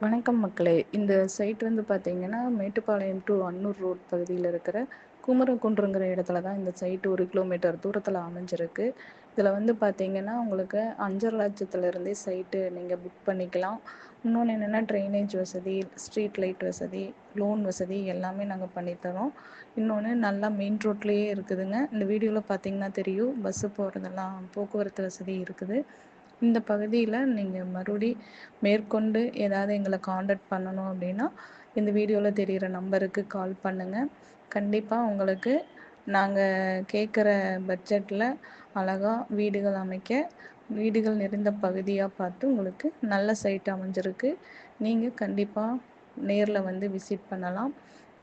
வணக்கம் மக்களே. இந்த சைட் வந்து பார்த்தீங்கன்னா, மேட்டுப்பாளையம் டு அன்னூர் ரோட் பகுதியில இருக்கிற குமரகுன்றுங்கிற இடத்துல தான் இந்த சைட் 1 கிலோமீட்டர் தூரத்தில அமைஞ்சிருக்கு. இதில வந்து பார்த்தீங்கன்னா, உங்களுக்கு 5,50,000 சைட்டு நீங்க புக் பண்ணிக்கலாம். இன்னொன்னு என்னென்னா, ட்ரைனேஜ் வசதி, ஸ்ட்ரீட் லைட் வசதி, லோன் வசதி எல்லாமே நாங்க பண்ணித்தரோம். இன்னொன்னு நல்லா மெயின் ரோட்லயே இருக்குதுங்க. இந்த வீடியோல பார்த்தீங்கன்னா தெரியும். பஸ்ஸு போறதெல்லாம் போக்குவரத்து வசதி இருக்குது. இந்த பகுதியில நீங்க மேற்கொண்டு ஏதாவது எங்கள கான்டாக்ட் பண்ணணும் அப்படின்னா, இந்த வீடியோல தெரியிற நம்பருக்கு கால் பண்ணுங்க. கண்டிப்பா உங்களுக்கு நாங்க கேட்குற பட்ஜெட்ல அழகா வீடுகள் அமைக்க, வீடுகள் நிறைந்த பகுதியா பார்த்து உங்களுக்கு நல்ல சைட் அமைஞ்சிருக்கு. நீங்க கண்டிப்பா நேர்ல வந்து விசிட் பண்ணலாம்.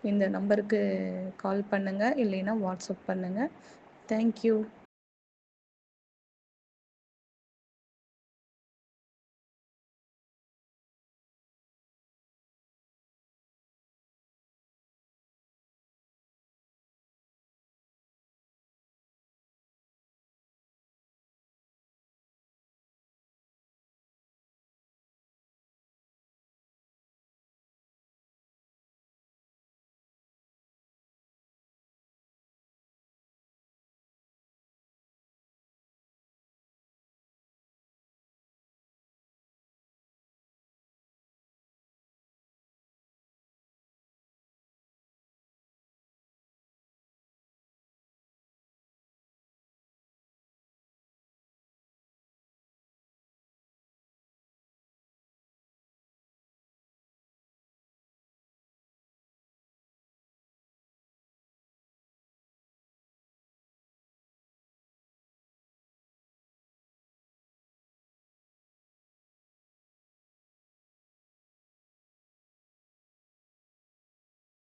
இந்த நம்பருக்கு கால் பண்ணுங்க. இல்லைன்னா வாட்ஸ்அப் பண்ணுங்க. Thank you.